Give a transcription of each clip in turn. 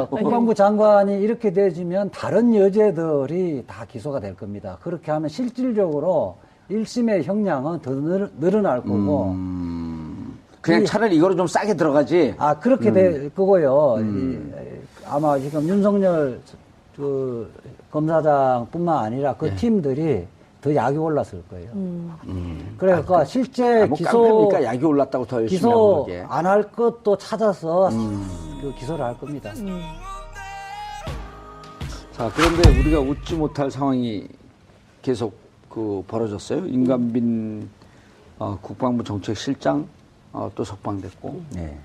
국방부 장관이 이렇게 되지면 다른 여죄들이 다 기소가 될 겁니다. 그렇게 하면 실질적으로 1심의 형량은 더 늘어날 거고. 그냥 차라리 이거로 좀 싸게 들어가지. 그렇게 될 거고요. 아마 지금 윤석열 그 검사장뿐만 아니라 그 팀들이 더 약이 올랐을 거예요. 그러니까 실제 깡패니까 약이 올랐다고 더 열심히 하고 기소 안 할 것도 찾아서 그 기소를 할 겁니다. 자, 그런데 우리가 웃지 못할 상황이 계속 벌어졌어요. 임관빈 국방부 정책실장 또 석방됐고. 네.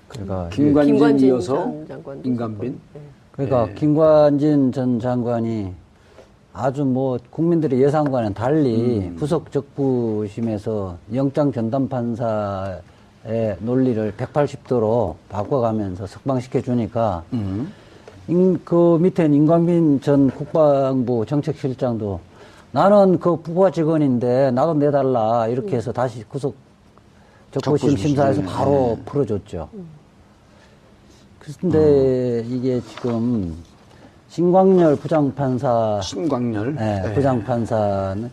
그러니까 김관진 이어서 임관빈. 그러니까 김관진 전 장관이 아주 뭐 국민들의 예상과는 달리 구속 적부심에서 영장 전담 판사의 논리를 180도로 바꿔가면서 석방시켜 주니까 그 밑에 임관빈 전 국방부 정책실장도 나는 그 부하 직원인데 나도 내달라 이렇게 해서 다시 구속 적부심 심사에서 바로 풀어줬죠. 그런데 이게 지금 신광열 부장판사. 네, 부장판사는,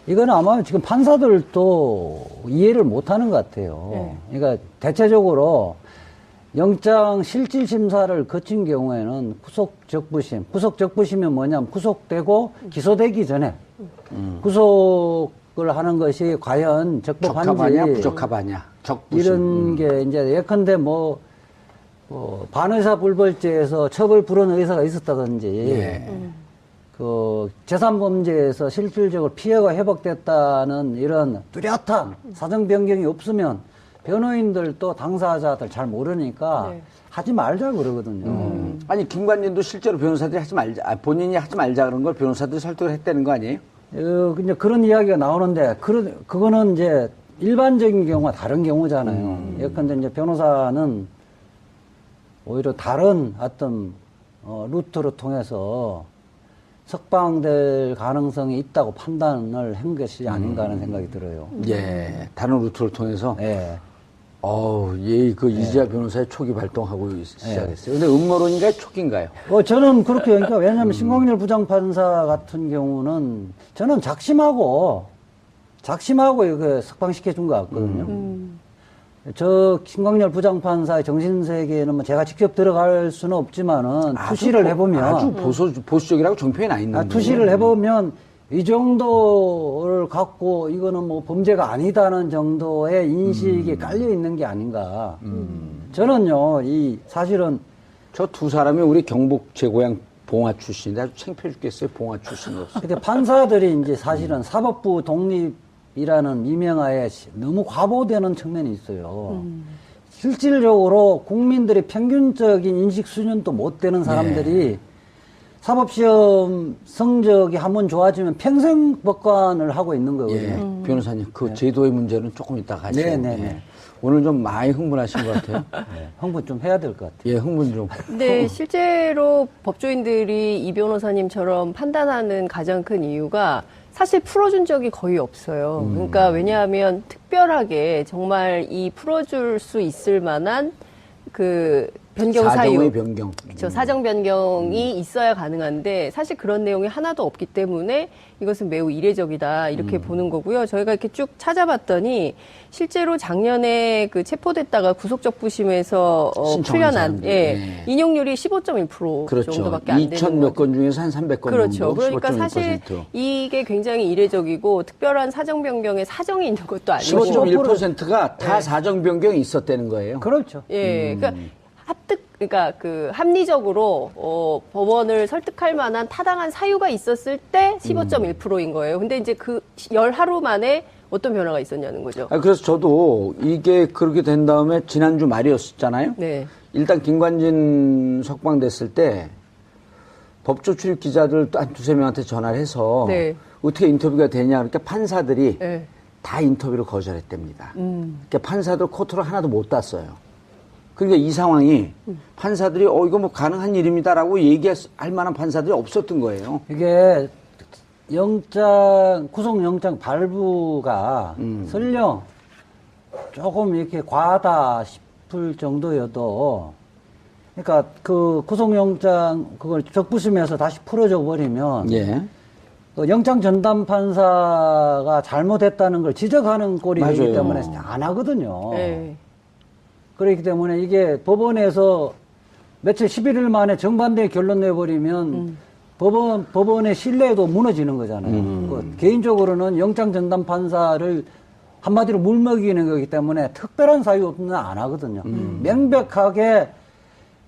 이건 아마 지금 판사들도 이해를 못 하는 것 같아요. 그러니까 대체적으로 영장 실질심사를 거친 경우에는 구속적부심은 뭐냐면 구속되고 기소되기 전에 구속을 하는 것이 과연 적법한지. 적합하냐, 부적합하냐. 적부심. 이런 게 이제 예컨대 반의사 불벌죄에서 처벌 불원 의사가 있었다든지, 그 재산범죄에서 실질적으로 피해가 회복됐다는 이런 뚜렷한 사정 변경이 없으면 변호인들도 당사자들 잘 모르니까 하지 말자 그러거든요. 아니, 김관진도 실제로 변호사들이 하지 말자, 본인이 하지 말자 그런 걸 변호사들이 설득을 했다는 거 아니에요? 이제 그런 이야기가 나오는데, 그거는 이제 일반적인 경우와 다른 경우잖아요. 예컨대 이제 변호사는 오히려 다른 어떤 루트를 통해서 석방될 가능성이 있다고 판단을 한 것이 아닌가 하는 생각이 들어요. 예, 다른 루트를 통해서. 예. 이지아 변호사의 촉이 발동하고 시작했어요. 근데 음모론인가요, 촉인가요? 저는 그렇게, 그러니까 왜냐하면 신광열 부장판사 같은 경우는 저는 작심하고 이거 석방시켜 준 것 같거든요. 저 신광열 부장판사의 정신세계는 뭐 제가 직접 들어갈 수는 없지만은 투시를 해보면 아주 보수적이라고 정표에 나 있는 투시를 해보면 이 정도를 갖고 이거는 뭐 범죄가 아니다는 정도의 인식이 깔려 있는 게 아닌가. 저는요, 사실은 저 두 사람이 우리 경북 제 고향 봉화 출신인데 아주 창피해 죽겠어요. 봉화 출신으로서. 근데 판사들이 이제 사실은 사법부 독립이라는 이명하에 너무 과보되는 측면이 있어요. 실질적으로 국민들의 평균적인 인식 수준도 못 되는 사람들이 사법시험 성적이 한번 좋아지면 평생 법관을 하고 있는 거거든요. 변호사님, 그 제도의 문제는 조금 이따 가시죠. 네네네. 오늘 좀 많이 흥분하신 것 같아요. 흥분 좀 해야 될 것 같아요. 예, 흥분 좀. 네, 실제로 법조인들이 이 변호사님처럼 판단하는 가장 큰 이유가 사실 풀어준 적이 거의 없어요. 그러니까 왜냐하면 특별하게 정말 이 풀어줄 수 있을 만한 그 변경 사유. 사정의 변경. 그렇죠. 사정 변경이 있어야 가능한데 사실 그런 내용이 하나도 없기 때문에 이것은 매우 이례적이다 이렇게 보는 거고요. 저희가 이렇게 쭉 찾아봤더니 실제로 작년에 그 체포됐다가 구속적부심에서 풀려난 인용률이 15.1% 그렇죠. 정도밖에 안 되는 2,000 몇 건 중에서 한 300건 그렇죠. 정도. 그러니까 15.1%. 사실 이게 굉장히 이례적이고 특별한 사정 변경에 사정이 있는 것도 아니고 15.1%가 다 사정 변경이 있었다는 거예요. 그렇죠. 예, 그러니까 그러니까 그 합리적으로 법원을 설득할 만한 타당한 사유가 있었을 때 15.1%인 거예요. 근데 이제 그 열 하루 만에 어떤 변화가 있었냐는 거죠. 그래서 저도 이게 그렇게 된 다음에 지난주 말이었잖아요. 네. 일단 김관진 석방됐을 때 법조 출입 기자들 한 두세 명한테 전화를 해서 어떻게 인터뷰가 되냐 그러니까 판사들이 다 인터뷰를 거절했답니다. 그러니까 판사들 코트를 하나도 못 땄어요. 그러니까 이 상황이 판사들이 이거 뭐 가능한 일입니다라고 얘기할 만한 판사들이 없었던 거예요. 이게 구속영장 발부가 설령 조금 이렇게 과하다 싶을 정도여도 그러니까 그 구속영장 그걸 적부심에서 다시 풀어줘 버리면 예. 그 영장 전담 판사가 잘못했다는 걸 지적하는 꼴이 되기 맞아요. 때문에 안 하거든요. 네. 그렇기 때문에 이게 법원에서 며칠 11일 만에 정반대 결론 내버리면 법원의 신뢰도 무너지는 거잖아요. 그 개인적으로는 영장 전담 판사를 한마디로 물먹이는 거기 때문에 특별한 사유 없는 안 하거든요. 명백하게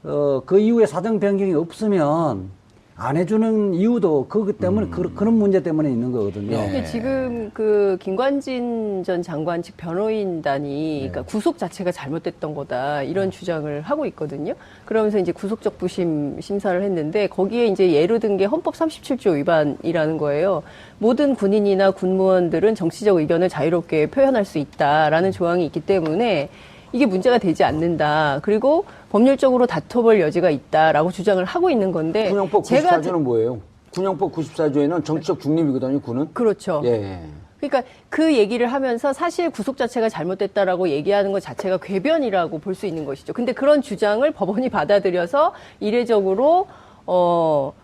그 이후에 사정 변경이 없으면 안 해주는 이유도 그것 때문에 그런 문제 때문에 있는 거거든요. 근데 지금 그 김관진 전 장관 측 변호인단이 그러니까 구속 자체가 잘못됐던 거다 이런 주장을 하고 있거든요. 그러면서 이제 구속적부심 심사를 했는데 거기에 이제 예로 든 게 헌법 37조 위반이라는 거예요. 모든 군인이나 군무원들은 정치적 의견을 자유롭게 표현할 수 있다라는 조항이 있기 때문에 이게 문제가 되지 않는다. 그리고 법률적으로 다퉈볼 여지가 있다라고 주장을 하고 있는 건데 군형법 94조는 뭐예요? 군형법 94조에는 정치적 중립이거든요, 군은. 그렇죠. 예. 그러니까 그 얘기를 하면서 사실 구속 자체가 잘못됐다라고 얘기하는 것 자체가 궤변이라고 볼 수 있는 것이죠. 근데 그런 주장을 법원이 받아들여서 이례적으로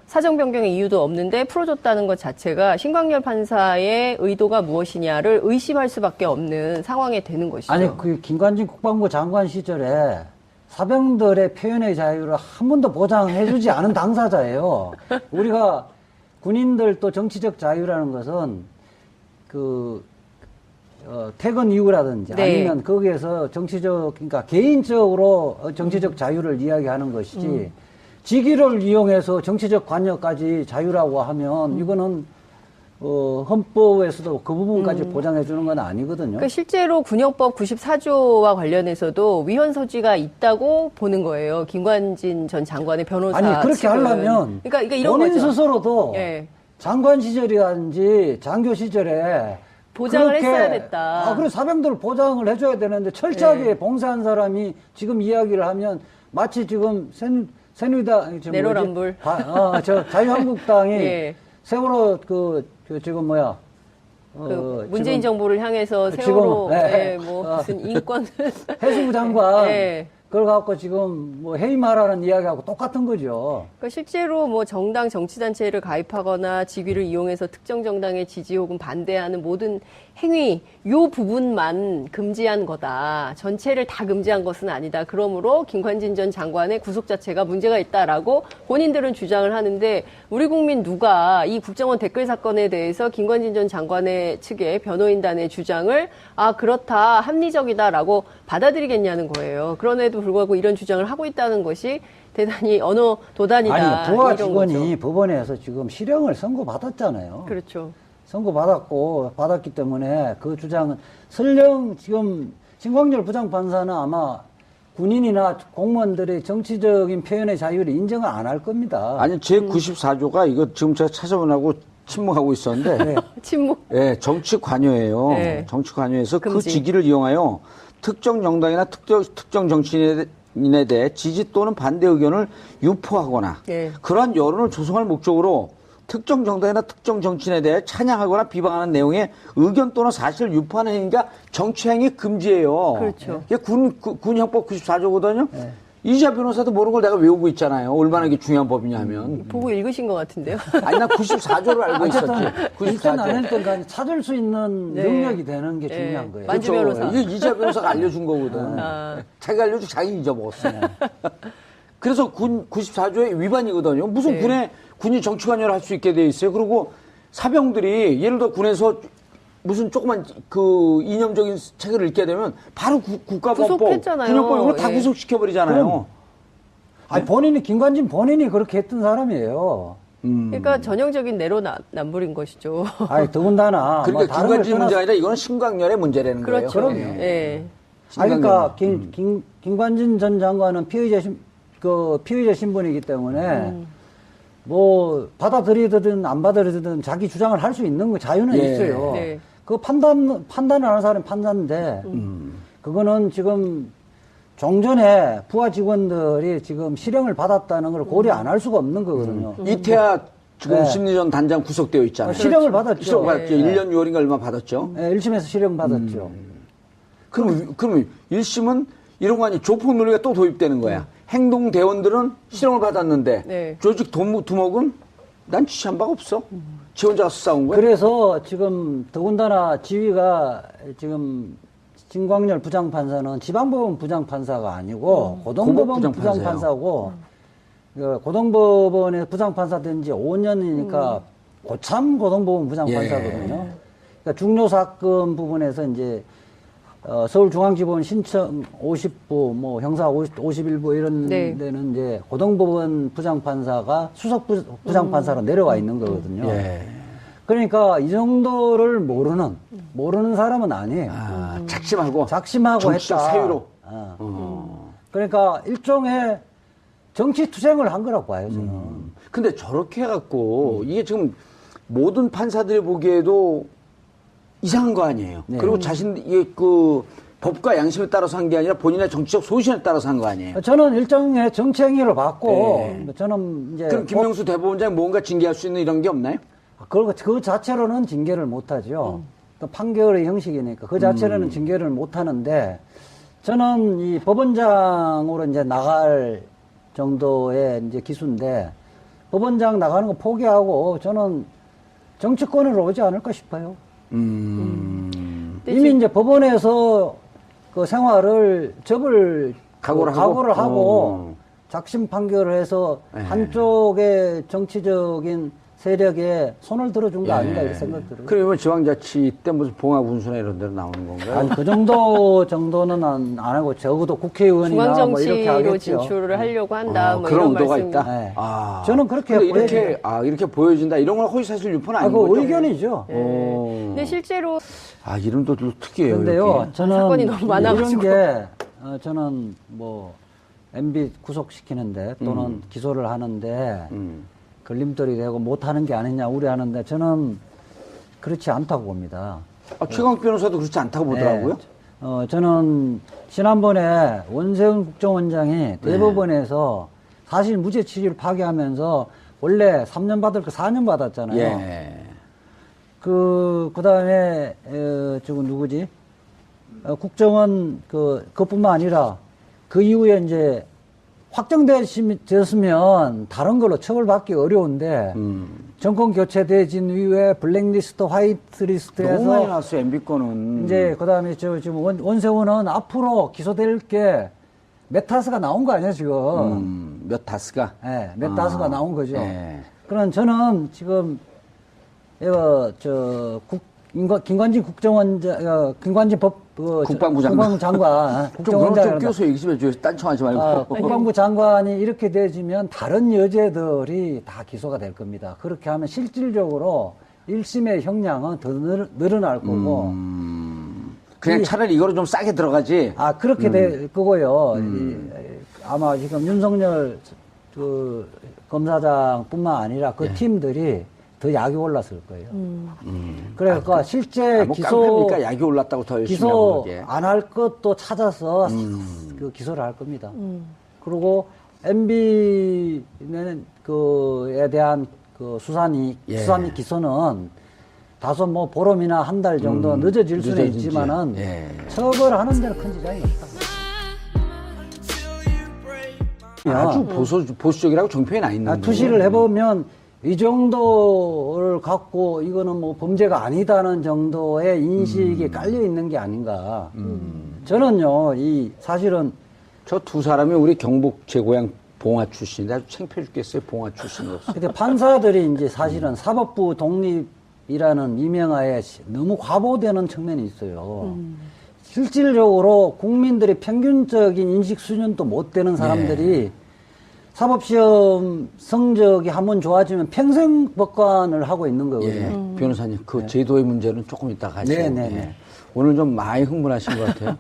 사정 변경의 이유도 없는데 풀어줬다는 것 자체가 신광열 판사의 의도가 무엇이냐를 의심할 수밖에 없는 상황에 되는 것이죠. 아니, 그 김관진 국방부 장관 시절에 사병들의 표현의 자유를 한 번도 보장해주지 않은 당사자예요. 우리가 군인들 또 정치적 자유라는 것은 퇴근 이후라든지 네. 아니면 거기에서 그러니까 개인적으로 정치적 자유를 이야기하는 것이지 직위를 이용해서 정치적 관여까지 자유라고 하면 이거는 헌법에서도 그 부분까지 보장해 주는 건 아니거든요. 그러니까 실제로 군형법 94조와 관련해서도 위헌 소지가 있다고 보는 거예요. 김관진 전 장관의 변호사 아니 그렇게 측은. 하려면 그러니까 이런 본인 거죠. 스스로도 예. 장관 시절이라든지 장교 시절에 보장을 그렇게, 했어야 됐다. 그래 사병들 보장을 해줘야 되는데 철저하게 예. 봉사한 사람이 지금 이야기를 하면 마치 지금 새누리당 내로남불. 자유한국당이 예. 세월호 지금 뭐야 문재인 지금 정부를 향해서 지금, 세월호 예. 뭐 무슨 인권 해수부 장관 예. 그걸 갖고 지금 뭐 해임하라는 이야기하고 똑같은 거죠. 그러니까 실제로 뭐 정당 정치단체를 가입하거나 직위를 이용해서 특정 정당의 지지 혹은 반대하는 모든 행위 요 부분만 금지한 거다. 전체를 다 금지한 것은 아니다. 그러므로 김관진 전 장관의 구속 자체가 문제가 있다라고 본인들은 주장을 하는데 우리 국민 누가 이 국정원 댓글 사건에 대해서 김관진 전 장관의 측의 변호인단의 주장을 그렇다 합리적이다라고 받아들이겠냐는 거예요. 그럼에도 불구하고 이런 주장을 하고 있다는 것이 대단히 언어 도단이다. 아니 부하 이런 직원이 거죠. 법원에서 지금 실형을 선고받았잖아요. 그렇죠. 받았기 때문에 그 주장은 설령 지금 신광열 부장판사는 아마 군인이나 공무원들의 정치적인 표현의 자유를 인정을 안 할 겁니다. 아니, 제94조가 이거 지금 제가 찾아보려고 침묵하고 있었는데. 네. 침묵. 예, 정치 관여예요. 네. 정치 관여에서 그 금지. 직위를 이용하여 특정 정당이나 특정 정치인에 대해 지지 또는 반대 의견을 유포하거나 네. 그러한 여론을 조성할 목적으로 특정 정당이나 특정 정치인에 대해 찬양하거나 비방하는 내용의 의견 또는 사실을 유포하는 행위가 정치행위 금지예요. 그렇죠. 이게 군형법 94조거든요. 네. 이자 변호사도 모르는 걸 내가 외우고 있잖아요. 얼마나 이게 중요한 법이냐 하면. 보고 읽으신 것 같은데요. 아니, 나 94조를 알고 있었지. 일단 안 94조. 했던 간에 찾을 수 있는 네. 능력이 되는 게 중요한 거예요. 만주 변호사. 이게 이자 변호사가 알려준 거거든. 자기가 알려주고 자기 잊어먹었어. 그래서 94조의 위반이거든요. 무슨 군이 정치 관여를 할 수 있게 돼 있어요. 그리고 사병들이 예를 들어 군에서 무슨 조그만 이념적인 책을 읽게 되면 바로 국가보안법, 구속했잖아요. 군형법 이걸 다 예. 구속시켜버리잖아요. 아니 김관진 본인이 그렇게 했던 사람이에요. 그러니까 전형적인 내로남불인 것이죠. 아니 더군다나 그러니까 다른 걸 김관진 떠나서- 문제가 아니라 이거는 신광열의 문제라는 그렇죠. 거예요. 그럼요. 예. 그러니까 김관진 전 장관은 피의자 신분이기 때문에 뭐 받아들이든 안 받아들이든 자기 주장을 할 수 있는 거 자유는 예. 있어요. 네. 그 판단을 하는 사람은 판단인데 그거는 지금 종전에 부하 직원들이 지금 실형을 받았다는 걸 고려 안 할 수가 없는 거거든요. 이태하 지금 네. 심리전 단장 구속되어 있잖아요. 실형을 받았죠. 실형 받았죠. 네. 1년 6월인가 얼마 받았죠. 네, 1심에서 실형 받았죠. 그럼 1심은 이런 거 아니 조폭 논리가 또 도입되는 거야. 행동대원들은 실형을 받았는데 네. 조직 두목은 난 지시한 바가 없어. 지 혼자 가서 싸운 거야. 그래서 지금 더군다나 지위가 지금 진광열 부장판사는 지방법원 부장판사가 아니고 고등법원 고급 부장판사고 고등법원에 부장판사 된 지 5년이니까 고참 고등법원 부장판사거든요. 그러니까 중요 사건 부분에서 이제 서울중앙지법원 신청 50부, 뭐 형사 51부 이런 네. 데는 이제 고등법원 부장판사가 수석 부장판사로 내려와 있는 거거든요. 예. 그러니까 이 정도를 모르는 사람은 아니에요. 아, 작심하고 정치적 했다. 사유로. 그러니까 일종의 정치 투쟁을 한 거라고 봐요, 저는. 근데 저렇게 해갖고 이게 지금 모든 판사들이 보기에도 이상한 거 아니에요. 네. 그리고 이게 그 법과 양심에 따라서 한 게 아니라 본인의 정치적 소신에 따라서 한 거 아니에요. 저는 일종의 정치 행위를 받고 저는 이제 그럼 김명수 대법원장 뭔가 징계할 수 있는 이런 게 없나요? 그 자체로는 징계를 못 하죠. 또 판결의 형식이니까 그 자체로는 징계를 못 하는데 저는 이 법원장으로 이제 나갈 정도의 이제 기수인데 법원장 나가는 거 포기하고 저는 정치권으로 오지 않을까 싶어요. 이미 이제 법원에서 그 생활을 각오를 하고 작심 판결을 해서 한쪽의 정치적인 세력에 손을 들어준 거 아닌가 이렇게 생각 들어요. 그러면 지방자치 때 무슨 봉합운수나 이런 데로 나오는 건가요? 아니, 그 정도는 안 하고 적어도 국회의원이나 뭐 이렇게 중앙정치로 하겠죠. 진출을 하려고 한다. 뭐 그런 이런 의도가 말씀. 있다. 네. 아, 저는 그렇게 근데 이렇게 보여진다. 이런 건 허위사실 유포는 아닌 그 거죠? 의견이죠. 근데 실제로 아, 이름도 좀 특이해요. 그런데요, 이렇게. 저는 사건이 너무 많아가지고. 이런 게 저는 뭐 MB 구속시키는데 또는 기소를 하는데 걸림돌이 되고 못하는 게 아니냐 우려하는데 저는 그렇지 않다고 봅니다. 아, 최강 변호사도 그렇지 않다고 보더라고요. 저는 지난번에 원세훈 국정원장이 대법원에서 사실 무죄 취지를 파기하면서 원래 3년 받을 거 4년 받았잖아요. 예. 그 다음에, 저거 누구지? 국정원 그뿐만 아니라 그 이후에 이제 확정되었으면 다른 걸로 처벌받기 어려운데 정권 교체되진 이후에 블랙리스트, 화이트리스트에서 너무 많이 나왔어요, MB권은. 이제 그다음에 지금 원세훈은 앞으로 기소될 게 메타스가 나온 거 아니야 지금? 메타스가? 네, 메타스가 나온 거죠. 예. 그럼 저는 지금 김관진 국정원장, 김관진 국방부 장관. 국방부 장관, 좀 껴서 얘기 좀 해줘요. 딴청하지 말고. 국방부 장관이 이렇게 되지면 다른 여죄들이 다 기소가 될 겁니다. 그렇게 하면 실질적으로 1심의 형량은 더 늘어날 거고. 그냥 차라리 이거로 좀 싸게 들어가지. 그렇게 될 거고요. 아마 지금 윤석열 검사장뿐만 아니라 그 팀들이 더 약이 올랐을 거예요. 그러니까 실제 깡패니까 약이 올랐다고 더 열심히 하고 기소 안 할 것도 찾아서 그 기소를 할 겁니다. 그리고 MB는 그에 대한 그 수사 및 기소는 다소 뭐 보름이나 한 달 정도 늦어질 수는 있지만은 처벌하는 데는 큰 지장이 없다. 아주 보수적이라고 정표에 나 있는 투시를 해보면 이 정도를 갖고 이거는 뭐 범죄가 아니다는 정도의 인식이 깔려 있는 게 아닌가. 저는요, 사실은 저 두 사람이 우리 경북 제 고향 봉화 출신인데 아주 창피해 죽겠어요. 봉화 출신으로서. 근데 판사들이 이제 사실은 사법부 독립이라는 이명하에 너무 과보되는 측면이 있어요. 실질적으로 국민들의 평균적인 인식 수준도 못 되는 사람들이 사법시험 성적이 한번 좋아지면 평생 법관을 하고 있는 거거든요. 변호사님, 그 제도의 문제는 조금 이따가 하시고. 네. 오늘 좀 많이 흥분하신 것 같아요.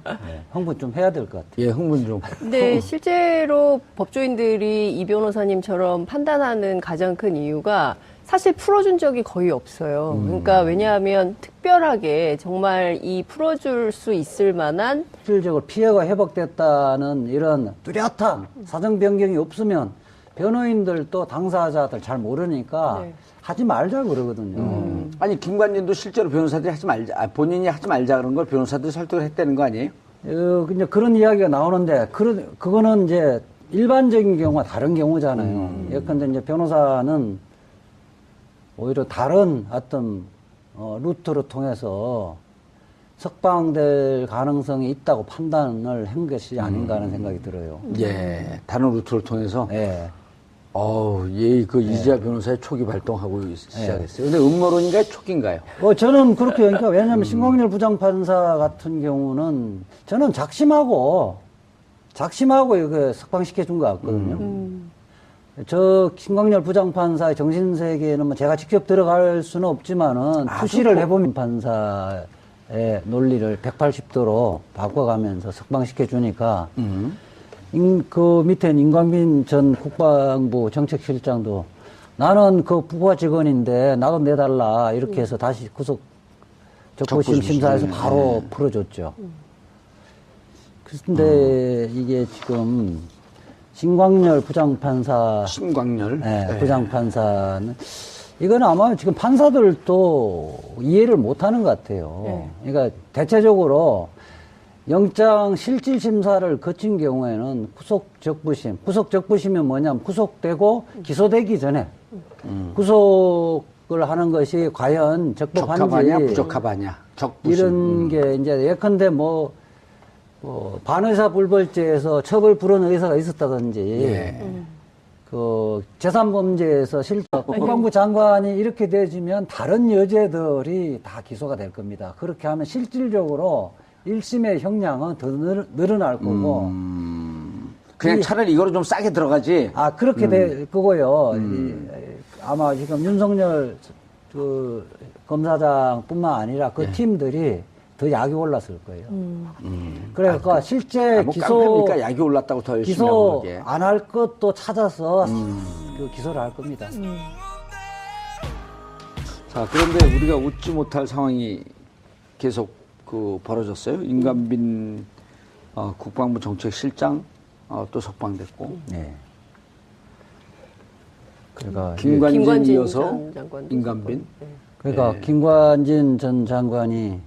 흥분 좀 해야 될 것 같아요. 예, 흥분 좀. 근데 실제로 법조인들이 이 변호사님처럼 판단하는 가장 큰 이유가 사실 풀어준 적이 거의 없어요. 그러니까 왜냐하면 특별하게 정말 이 풀어줄 수 있을 만한 실질적으로 피해가 회복됐다는 이런 뚜렷한 사정 변경이 없으면 변호인들도 당사자들 잘 모르니까 하지 말자 그러거든요. 아니, 김관진도 실제로 변호사들이 하지 말자, 본인이 하지 말자 그런 걸 변호사들이 설득을 했다는 거 아니에요? 이제 그런 이야기가 나오는데, 그거는 이제 일반적인 경우와 다른 경우잖아요. 예컨대 이제 변호사는 오히려 다른 어떤 루트로 통해서 석방될 가능성이 있다고 판단을 한 것이 아닌가 하는 생각이 들어요. 예, 다른 루트를 통해서. 예. 이지아 변호사의 촉이 발동하고 시작했어요. 근데 음모론인가요? 촉인가요? 저는 그렇게 그러니까 왜냐하면 신광렬 부장판사 같은 경우는 저는 작심하고 이거 석방시켜 준 것 같거든요. 저 신광렬 부장판사의 정신세계는 뭐 제가 직접 들어갈 수는 없지만은 투시를 해보면 판사의 논리를 180도로 바꿔가면서 석방시켜 주니까 그 밑엔 임광빈 전 국방부 정책실장도 나는 그 부하 직원인데 나도 내달라 이렇게 해서 다시 구속 적부심 심사에서 바로 풀어줬죠. 그런데 이게 지금 신광렬 부장판사 네. 부장판사는 이거는 아마 지금 판사들도 이해를 못하는 것 같아요. 그러니까 대체적으로 영장 실질 심사를 거친 경우에는 구속 적부심은 뭐냐면 구속되고 기소되기 전에 구속을 하는 것이 과연 적법한지 적합하냐 부적합하냐 적부심 이런 게 이제 예컨대 반의사 불벌죄에서 처벌 불허 의사가 있었다든지 그 재산범죄에서 국방부 장관이 이렇게 돼지면 다른 여죄들이 다 기소가 될 겁니다. 그렇게 하면 실질적으로 1심의 형량은 더 늘어날 거고. 그냥 차라리 이거로 좀 싸게 들어가지. 그렇게 될 거고요. 아마 지금 윤석열 그 검사장뿐만 아니라 그 팀들이 더 약이 올랐을 거예요. 그러니까 실제 깡패니까 약이 올랐다고 더 열심히 기소 하는 안 할 것도 찾아서 그 기소를 할 겁니다. 자, 그런데 우리가 웃지 못할 상황이 계속 벌어졌어요. 임관빈 국방부 정책실장 또 석방됐고. 네. 그러니까 김관진 이어서 전 장관도 임관빈. 그러니까 김관진 전 장관이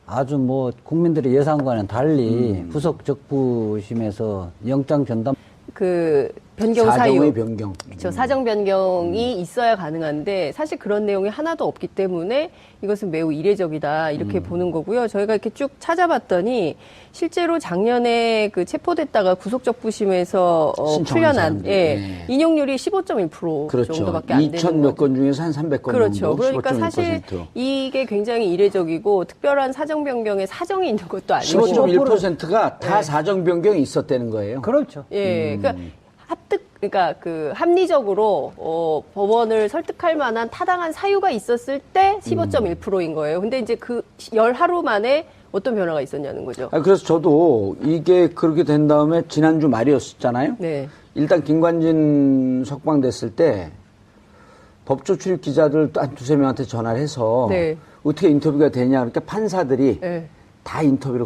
아주 국민들의 예상과는 달리 구속 적부심에서 영장 전담 변경 사정의 사유, 변경. 그렇죠. 사정 변경이 있어야 가능한데 사실 그런 내용이 하나도 없기 때문에 이것은 매우 이례적이다 이렇게 보는 거고요. 저희가 이렇게 쭉 찾아봤더니 실제로 작년에 체포됐다가 구속적부심에서 풀려난 인용률이 15.1% 그렇죠. 정도밖에 안 되는 2,000 몇 건 중에서 한 300건 그렇죠. 정도. 그러니까 15.1%. 사실 이게 굉장히 이례적이고 특별한 사정 변경에 사정이 있는 것도 아니고 15.1%가 다 사정 변경이 있었다는 거예요. 그렇죠. 그러니까 합리적으로 법원을 설득할 만한 타당한 사유가 있었을 때 15.1%인 거예요. 근데 이제 열 하루 만에 어떤 변화가 있었냐는 거죠. 그래서 저도 이게 그렇게 된 다음에 지난주 말이었잖아요. 네. 일단 김관진 석방됐을 때 법조 출입 기자들 한 두세 명한테 전화를 해서 어떻게 인터뷰가 되냐 그러니까 판사들이 다 인터뷰를